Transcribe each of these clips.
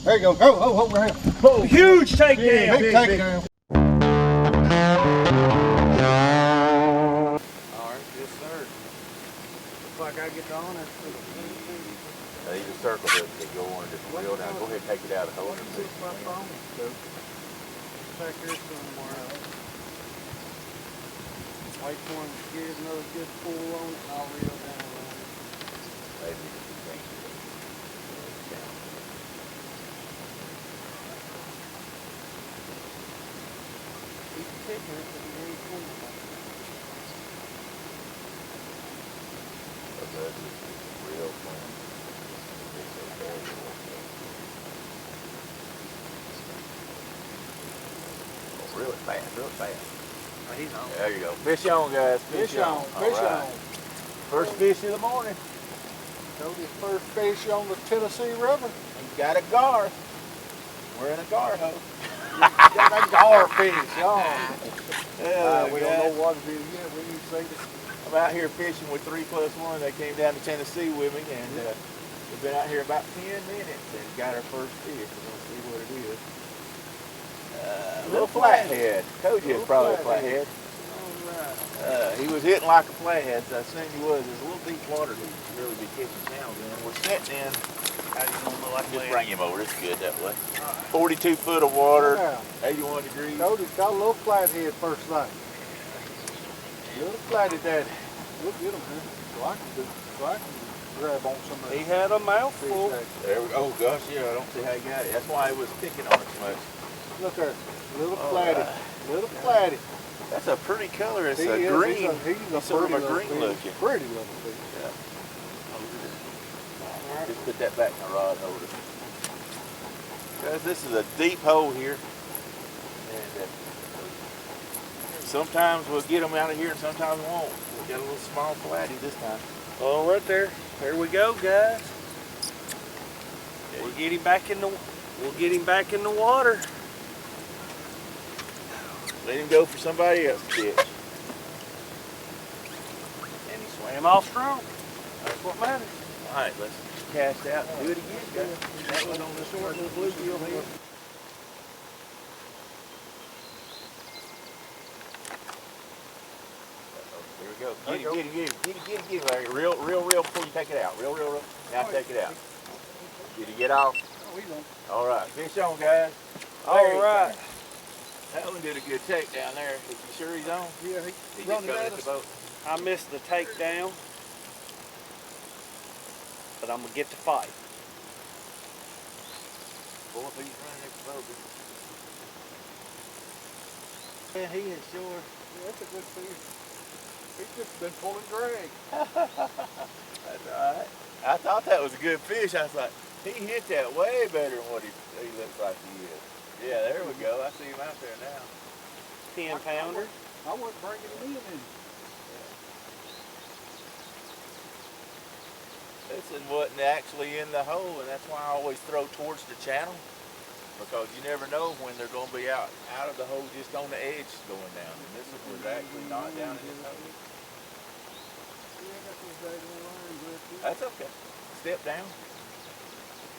There you go. Oh, right here. Oh, huge takedown. Yeah, big takedown. Alright, yes sir. Looks like I get the honor. They just circled it to go on a different reel. Now go ahead and take it out of the hole. Take this somewhere. Wait for him to get another good pull on it and I'll reel down on it. Maybe just a thing. He's kicking it, but he ain't pulling it. That's just real fun. Really fast, really fast. Oh, he's on. There you go. Fish on, guys. Fish on, fish on. First fish of the morning. Cody's first fish on the Tennessee River. He's got a gar. We're in a gar hole. Got a gar fish, y'all. We don't guys. know what it is yet. We need to see this. I'm out here fishing with 3+1. They came down to Tennessee with me, and we've been out here about 10 minutes and got our first fish. We're going to see what it is. Little flathead. Cody is probably a flathead. Alright. He was hitting like a flathead, so I assume he was. There's a little deep water to really be catching sounds in. We're setting in. How do you want to know like Just that? bring him over. It's good that way. 42 foot of water, Yeah. 81 degrees. Cody's got a little flathead first thing. Little flatty daddy. We'll get him here. So I can grab on some of He that had a mouthful. fish. There we go. Oh gosh, yeah, I don't see how he got it. That's why he was picking on it so much. Look there. Little flatty. Little flatty. That's a pretty color. It's He a is. green. He's a sort of pretty a little green fish. looking. Pretty little fish. Yeah. Just put that back in the rod holder. Guys, this is a deep hole here. And sometimes we'll get them out of here and sometimes we won't. We got a little small flatty this time. Oh, right there. There we go, guys. We'll get him back in the. We'll get him back in the water. Let him go for somebody else to catch. And he swam off strong. That's what matters. All right, let's cast out and do it again, guys. That one on the short little bluegill here. Here we go. Get him, Larry. Reel before you take it out. Reel. Now take it out. Did he get off? Oh, he's on. All right, fish on, guys. All right. That one did a good take down there. Is you sure he's on? Yeah, He he's just running got at at the us. boat. I missed the takedown, but I'm gonna get the fight. Boy, if he's running at the boat. Yeah, he is sure. Yeah, that's a good fish. He's just been pulling drag. That's all right. I thought that was a good fish. I was like, he hit that way better than what he looks like he is. Yeah, there we go. I see him out there now. 10-pounder. I wasn't bringing him in. This one wasn't actually in the hole, and that's why I always throw towards the channel, because you never know when they're going to be out of the hole just on the edge going down. And this one was actually not down in this hole. That's okay. Step down.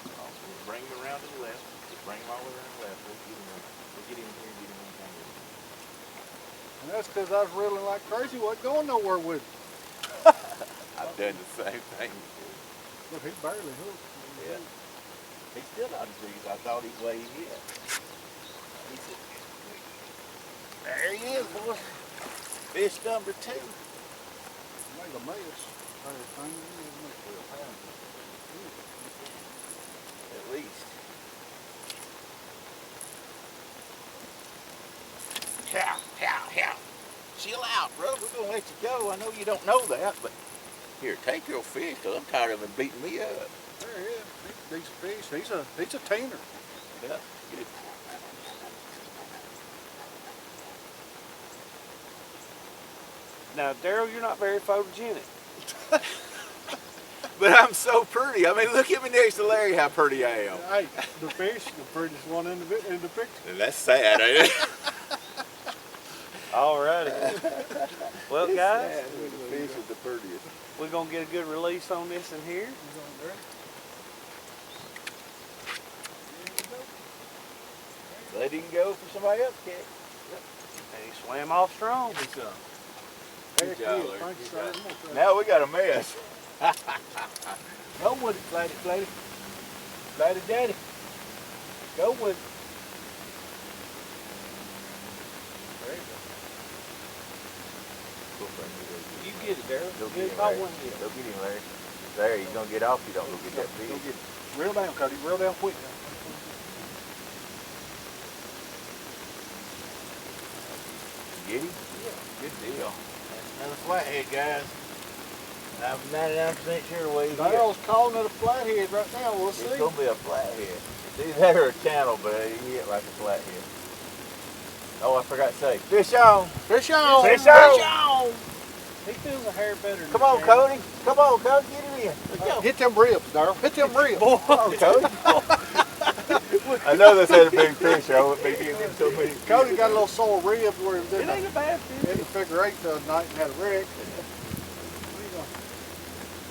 We'll bring him around to the left. Just bring him all the way around the left. We'll get him here and get him on camera. And that's because I was reeling like crazy. Wasn't going nowhere with him. I've done the same thing. Look, he barely hooked. Yeah. He's still on the trees. I thought he'd weigh in. There he is, boy. Fish number 2. Made a mess. At least. How. Chill out, brother. We're going to let you go. I know you don't know that, but here, take your fish, because I'm tired of him beating me up. There he is. He's a decent fish. He's a teener. Yeah, good. Now, Daryl, you're not very photogenic. But I'm so pretty. I mean, look at me next to Larry, how pretty I am. Hey, the fish, the prettiest one in the picture. And that's sad, ain't it? Alrighty. Well, guys, The fish is the prettiest. we're gonna get a good release on this in here. Let him go for somebody else to catch. And he swam off strong. Good job. Heck yeah, Larry. thanks, Good sir. job. Now we got a mess. Go with it, Flatty, Flatty. Flatty Daddy. Go with it. There you go. You get it, Daryl. Go Get get it. him, I Larry. want it. Go get him, Larry. Larry, he's gonna get off. You don't go get that Go fish. get it. Reel down, Cody. Reel down quick. Get him? Yeah. Good deal. That's another flathead, guys. I'm 99% sure the way he's Daryl's calling it a flathead right now. We'll see. It's gonna be a flathead. It's either that or a channel, but he hit like a flathead. Oh, I forgot to say, fish on! Fish on! Fish on! Fish on! He feels a hair better than Come on, Cody. Come on, Cody. Get him in. Let's go. Hit them ribs, Daryl. Hit them ribs. Come on, Cody. I know this had a big fish. I wouldn't be getting him so many. Cody got a little sore rib where he was It in ain't a bad fish. the figure eight the other night and had a wreck.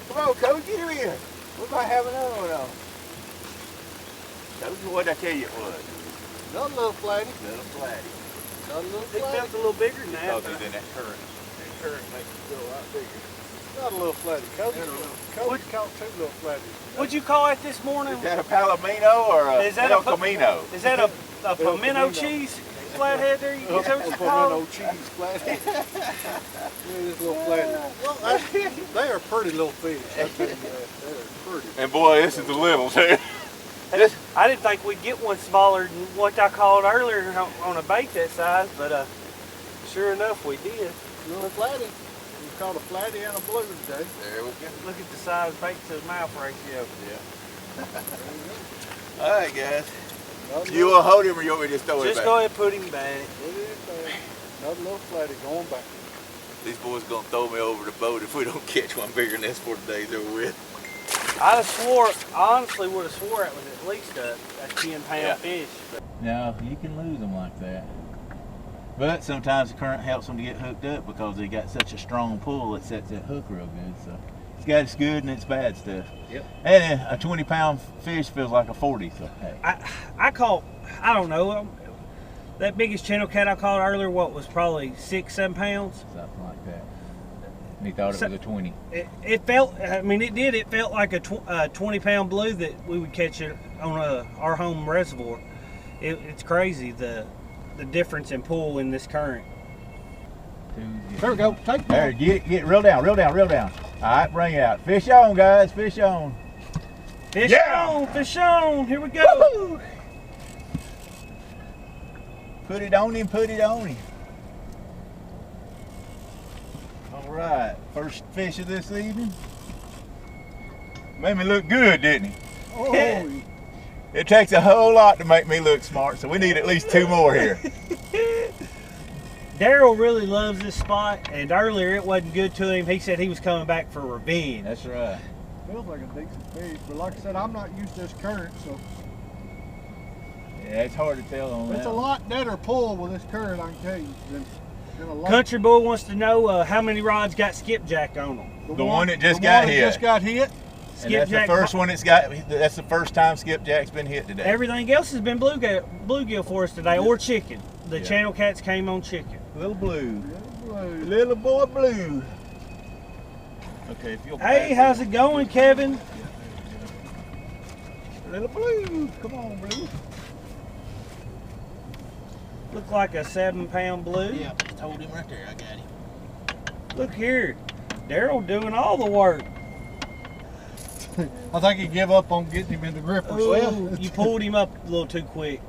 Come on, Cody. Get him in. We might have another one on. Cody, what did I tell you it was? Another little flatty. Little flatty. Another little He flatty. felt a little bigger than that. Because he's in that current. That current makes it go a lot bigger. Not a little flatty. Cody caught two little flatties. What'd you call it this morning? Is that a Palomino or a Is that El a Camino? Is that a pimento Camino. cheese flathead there? You get what you Pimento call it? cheese flatty. This little flatty. They are pretty little fish. I tell you that. They're pretty. And boy, this is the little too. I didn't think we'd get one smaller than what I called earlier on a bait that size, but sure enough we did. Little flatty. We caught a flatty and a blue today. There we go. Look at the size bait to mouth ratio. Yeah. All right, guys. You will hold him or you want me to just throw it Just back? go ahead and put him back. Another little flatty going back. These boys are going to throw me over the boat if we don't catch one bigger than this for today's over with. I honestly would have swore it was at least a 10-pound fish. But No, you can lose them like that. But sometimes the current helps them to get hooked up because they got such a strong pull that sets that hook real good. So it's got its good and its bad stuff. Yep. And a 20-pound fish feels like a 40. So hey. I don't know, that biggest channel cat I caught earlier, what was probably 6-7 pounds? Something like that. And he thought it was a 20. It felt, I mean it did, it felt like a 20-pound blue that we would catch it on our home reservoir. It's crazy the difference in pull in this current. There we go. Take There, get reel down. All right, bring it out. Fish on, guys. Fish on. Fish Yeah! on, fish on. Here we go. Woo-hoo! Put it on him. All right, first fish of this evening. Made me look good, didn't he? Oh, It takes a whole lot to make me look smart, so we need at least 2 more here. Daryl really loves this spot, and earlier it wasn't good to him. He said he was coming back for revenge. That's right. feels like a decent fish, but like I said, I'm not used to this current, so Yeah, it's hard to tell on that. it's a lot better pull with this current, I can tell you, than a lot. Country Boy wants to know how many rods got skipjack on them. The one that just got hit. Just got hit. And that's the first one it's got. That's the first time skipjack's been hit today. Everything else has been bluegill for us today, or chicken. The Yeah. channel cats came on chicken. Little blue. Little blue. Little boy blue. Okay, if you'll Hey, how's it going, Kevin? Little blue. Come on, blue. Look like a 7-pound blue. Yeah, just hold him right there. I got him. Look here, Daryl doing all the work. I think he gave up on getting him in the gripper. Ooh, you pulled him up a little too quick.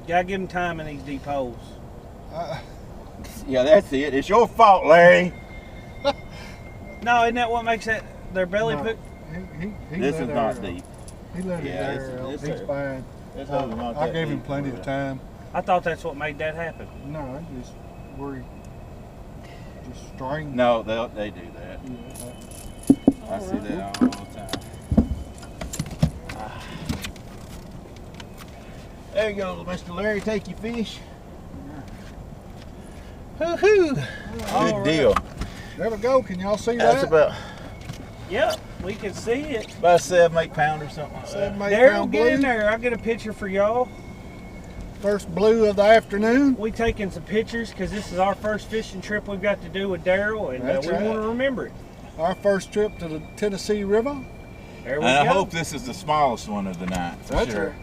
Gotta give him time in these deep holes. Yeah, that's it. It's your fault, Larry. No, isn't that what makes their belly No. put? He This let is her not out. deep. He let it Yeah, there. this He's is- fine. This hole is not I that gave him deep plenty for of that. time. I thought that's what made that happen. No, I just worry. Just strain. No, they do that. Yeah, I see that all the time. There you go, Mr. Larry. Take your fish. Hoo-hoo. All Good right. deal. there we go. Can y'all see That's that? about Yep, we can see it. a 7, 8 pounder or something like that. 7, 8 Daryl, pound get in blue. there. I'll get a picture for y'all. First blue of the afternoon. We taking some pictures because this is our first fishing trip we've got to do with Daryl, and That's we right. want to remember it. Our first trip to the Tennessee River. There we And I go. hope this is the smallest one of the night, for That's sure. right.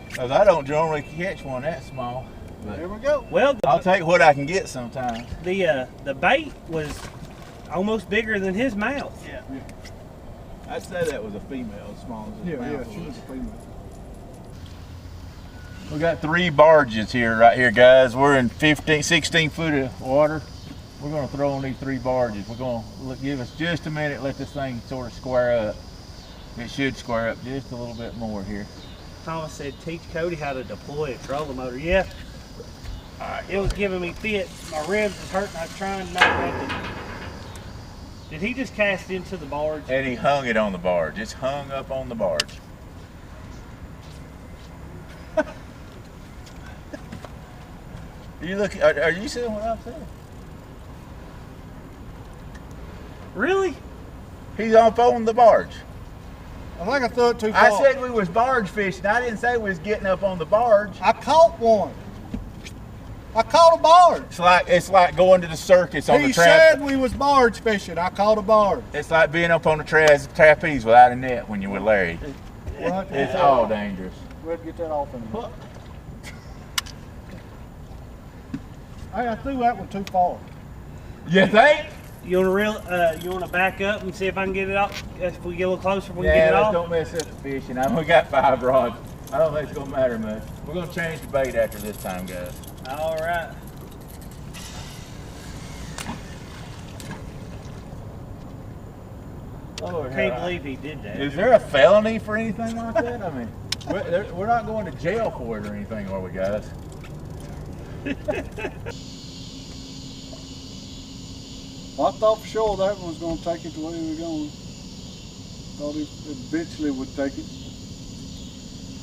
Because I don't generally catch one that small. But There we go. Well, I'll take what I can get sometimes. the bait was almost bigger than his mouth. Yeah. I'd say that was a female, as small as his mouth she was was. a female. We got 3 barges here, right here, guys. We're in 16 foot of water. We're gonna throw on these 3 barges. We're gonna give us just a minute, let this thing sort of square up. It should square up just a little bit more here. Thomas said, teach Cody how to deploy a trolling motor. Yeah, All right. it was giving me fits. My ribs was hurting. I was trying not to. Did he just cast into the barge? And he hung it on the barge. It's hung up on the barge. Are you seeing what I'm saying? Really? He's up on the barge. I think I threw it too far. I said we was barge fishing. I didn't say we was getting up on the barge. I caught one. I caught a barge. It's like going to the circus on He the trap. said we was barge fishing. I caught a barge. It's like being up on the trapeze without a net when you're with Larry. What? It's all dangerous. We'll get that off in a minute. Hey, I threw that one too far. You think? You want to back up and see if I can get it off? If we get a little closer, we can Yeah, get it let's off. don't mess up the fishing. We got 5 rods. I don't think it's gonna matter much. We're gonna change the bait after this time, guys. All right. Lord, Can't believe he did that. Is there a felony for anything like that? I mean, we're not going to jail for it or anything, are we, guys? I thought for sure that one was going to take it the way we were going. Thought it eventually would take it.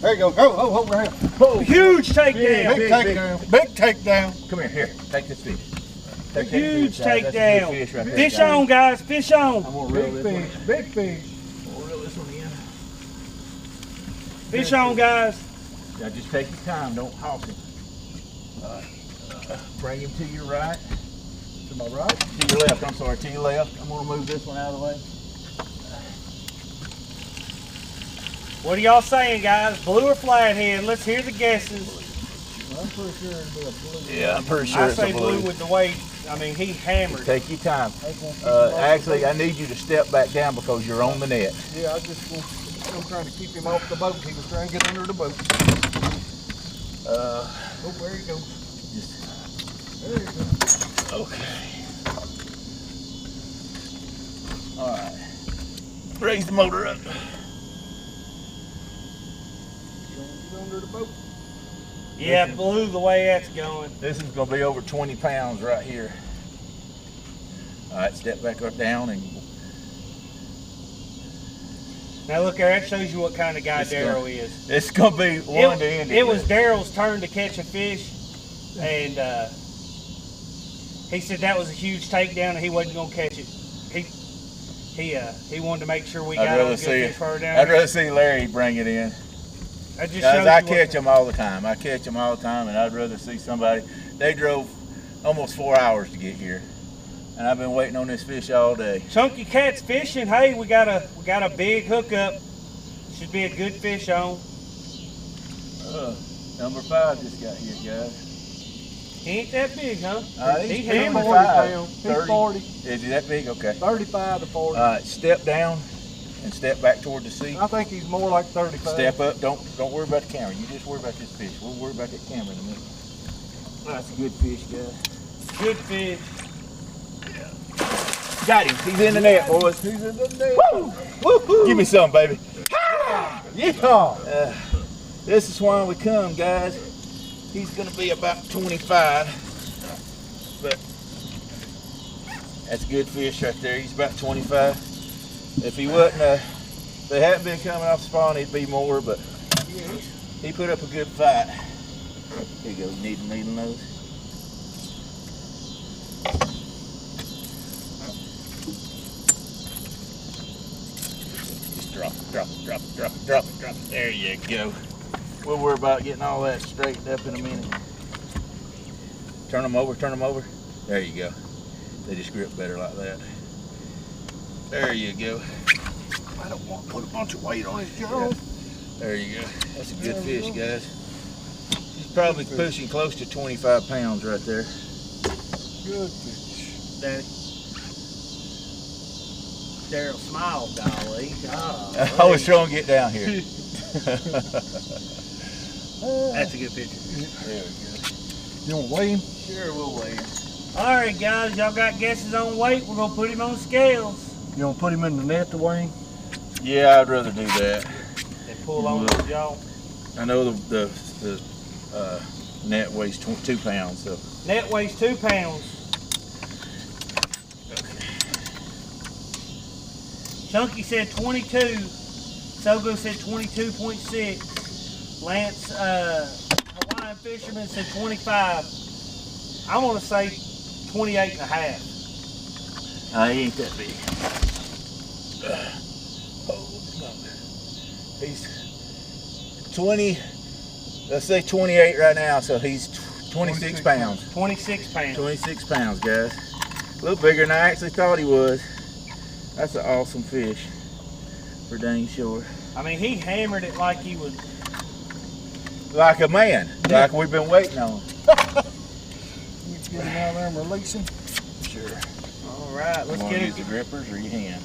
There you go. Oh, right here. Oh, Huge takedown. Big takedown. Big takedown. Come here, take this fish. Take that Huge fish, guys. That's a good takedown. fish right there, Fish guys. on, guys. Fish on. I'm gonna reel Big this one. fish. Big fish. I'm gonna reel this one in. Fish on, guys. Now just take your time. Don't hawk him. Bring him to your right. To my right. To your left. I'm sorry. To your left. I'm gonna move this one out of the way. What are y'all saying, guys? Blue or flathead? Let's hear the guesses. I'm pretty sure it'll be a blue. Yeah, I'm pretty sure I it's say a blue. blue with the way. I mean, he hammered. Take your time. That's gonna keep him off Actually, the I need you to step back down because you're on the net. boat. Yeah, I'm trying to keep him off the boat. He was trying to get under the boat. Oh, there you go. There you go. Okay. All right. Raise the motor up. Get under the boat. Yeah, blue the way that's going. This is going to be over 20 pounds right here. All right, step back up down and Now look there, that shows you what kind of guy It's Daryl is. it's going to be one to end It was Daryl's turn to catch a fish, and he said that was a huge takedown and he wasn't going to catch it. He wanted to make sure we got a good fish further down. I'd rather see Larry bring it in. That just Guys, shows I you what- catch them all the time. I catch them all the time, and I'd rather see somebody. They drove almost 4 hours to get here, and I've been waiting on this fish all day. Chunky Cat's fishing. Hey, we got a big hookup. Should be a good fish on. Number 5 just got here, guys. He ain't that big, huh? He's He big. hammered. 40 pounds. He's 30. 40. Is he that big? Okay. 35 to 40. All right, step down and step back toward the sea. I think he's more like 35. Step up. Don't worry about the camera. You just worry about this fish. We'll worry about that camera in a minute. That's a good fish, guys. Good fish. Got him. He's in the net, boys. He's in the net. Woo! Woo-hoo! Give me some, baby. Yeah. This is why we come, guys. He's gonna be about 25, but that's a good fish right there. He's about 25. If he wasn't, if they hadn't been coming off spawn, he'd be more, but he put up a good fight. Here you go, needle nose. Just drop it. There you go. We'll worry about getting all that straightened up in a minute. Turn them over, turn them over. There you go. They just grip better like that. There you go. I don't want to put a bunch of weight on his jaw. Yeah. There you go. That's a good fish, guys. He's probably pushing close to 25 pounds right there. Good fish. Daddy. Daryl smiled, golly. I was trying to get down here. That's a good picture. There we go. You want to weigh him? Sure, we'll weigh him. All right, guys, y'all got guesses on weight? We're gonna put him on scales. You want to put him in the net to weigh him? Yeah, I'd rather do that. And pull on with y'all. I know the net weighs 2 pounds, so. Net weighs 2 pounds. Chunky said 22. Sogo said 22.6. Lance, Hawaiian Fisherman said 25. I want to say 28 and a half. He ain't that big. He's 20, let's say 28 right now, so he's 26 pounds. 26 pounds. 26 pounds, guys. A little bigger than I actually thought he was. That's an awesome fish, for dang sure. I mean, he hammered it like he was... Like a man, like we've been waiting on. Let's get him out there and release him. Sure. All right, let's get use the grippers or your hand.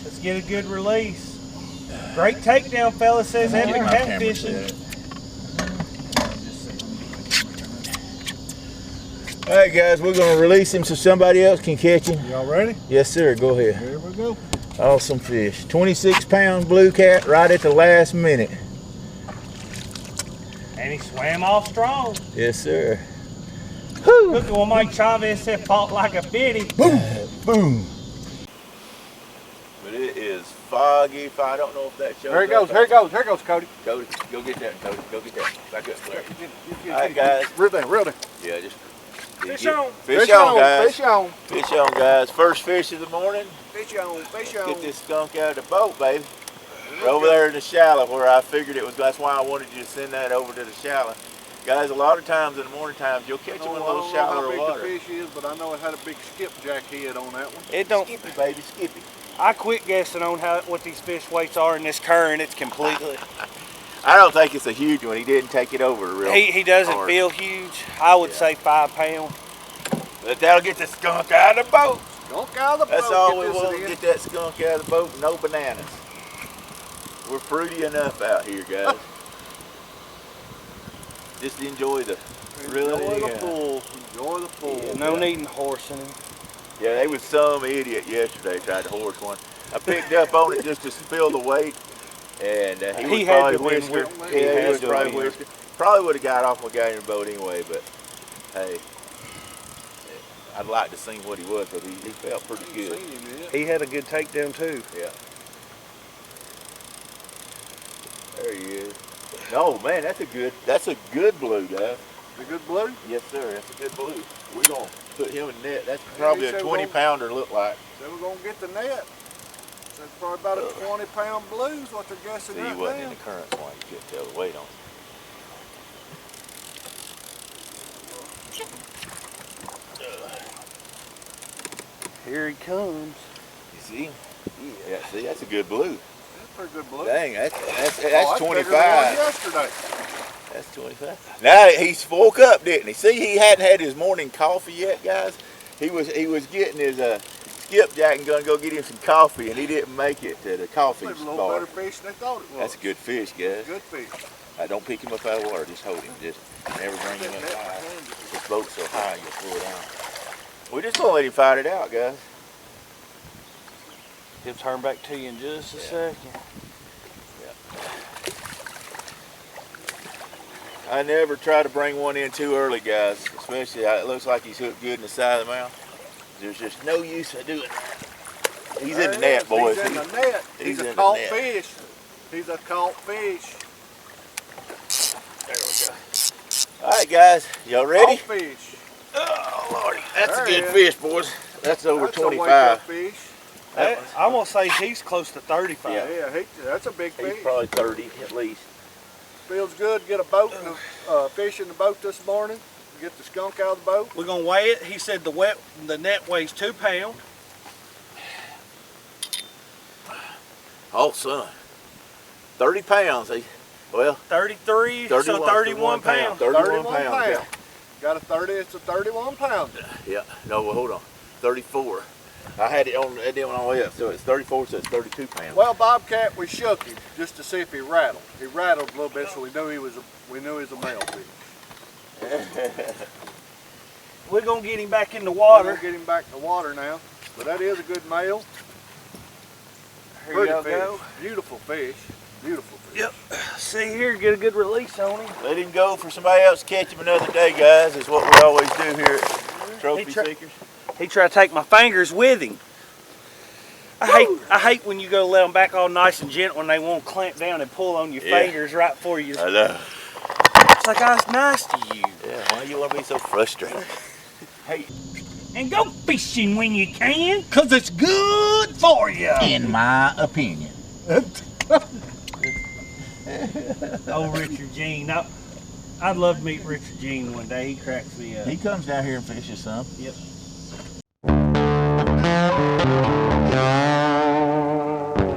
Let's get a good release. Great takedown, fella, says epic catfishing. All right, guys, we're gonna release him so somebody else can catch him. Y'all ready? Yes, sir. Go ahead. Here we go. Awesome fish. 26-pound blue cat right at the last minute. And he swam off strong. Yes, sir. Look at what Mike Chavez said, fought like a biddy. Boom, boom. But it is foggy. I don't know if that shows. There he goes. Here he goes. Here goes Cody. Cody, go get that, Cody. Go get that. Back up there. All right, guys. Reel there. Reel there. Yeah, just Fish on. Fish on, guys. Fish on. Fish on, guys. First fish of the morning. Fish on. Fish on. Get this skunk out of the boat, baby. Over there in the shallow where I figured it was. That's why I wanted you to send that over to the shallow. Guys, a lot of times in the morning times you'll catch them in a little shallower water. I don't know how big the fish is, but I know it had a big skipjack head on that one. It don't. Skippy, baby, skippy. I quit guessing on what these fish weights are in this current. It's completely. I don't think it's a huge one. He didn't take it over real. He doesn't hard. feel huge. I would say 5 pounds. But that'll get the skunk out of the boat. Skunk out of the boat. That's all we want. Get that skunk out of the boat. No bananas. We're fruity enough out here, guys. Just enjoy the pool. Enjoy the pool. Yeah, no needing horsing him. Yeah, there was some idiot yesterday tried to horse one. I picked up on it just to spill the weight, and he was probably whiskered. Yeah, he was probably whiskered. Probably would have got off my guy in the boat anyway, but hey, I'd like to see what he was, but he felt pretty good. He had a good takedown too. Yeah. There he is. No, man, that's a good blue, guys. A good blue? Yes, sir. That's a good blue. We're gonna put him in net. That's probably a 20-pounder. Look like. So we're gonna get the net. So it's probably about a 20-pound blue is what they're guessing. See, he wasn't in the current, so you couldn't tell the weight on it. Here he comes. You see him? Yeah. See, that's a good blue. That's a pretty good blue. Dang, that's that's 25. Bigger than one yesterday. That's 25. Now he woke up, didn't he? See, he hadn't had his morning coffee yet, guys. He was getting his skipjack and gonna go get him some coffee, and he didn't make it to the coffee It's a spot. little better fish than they thought it was. That's a good fish, guys. Good fish. Don't pick him up out of water. Just hold him. Just never bring him up high. This boat's so high, you'll pull it out. We're just gonna let him fight it out, guys. He'll turn back to you in just a second. I never try to bring one in too early, guys. Especially, it looks like he's hooked good in the side of the mouth. There's just no use of doing that. He's in the net, boys. He's in the net. He's a caught fish. He's a caught fish. There we go. All right, guys. Y'all ready? Caught fish. Oh, Lordy. That's there a good fish, boys. That's over that's 25. Fish. I'm going to say he's close to 35. Yeah, that's a big fish. He's probably 30 at least. Feels good to get a boat and fish in the boat this morning. Get the skunk out of the boat. We're gonna weigh it. He said the net weighs 2 pounds. Oh, son. 30 pounds. Well, 33, so 31 pounds. 31 pounds. Yeah. Got a 30, it's a 31 pounder. Yeah, no, well, hold on. 34. I had it on the way up, so it's 34, so it's 32 pounds. Well, Bobcat, we shook him just to see if he rattled. He rattled a little bit, so we knew he was a male fish. We're gonna get him back in the water. We're gonna get him back in the water now. But that is a good male. Here you go. Beautiful fish. Beautiful fish. Yep. See here, get a good release on him. Let him go for somebody else to catch him another day, guys. Is what we always do here at Trophy Seekers. He tried to take my fingers with him. I hate when you go let them back all nice and gentle and they won't clamp down and pull on your fingers right before you. I know. It's like I was nice to you. Yeah, why you want to be so frustrated? Hey. And go fishing when you can, because it's good for you. In my opinion. Oh, Richard Jean. I'd love to meet Richard Jean one day. He cracks me up. He comes down here and fishes some. Yep.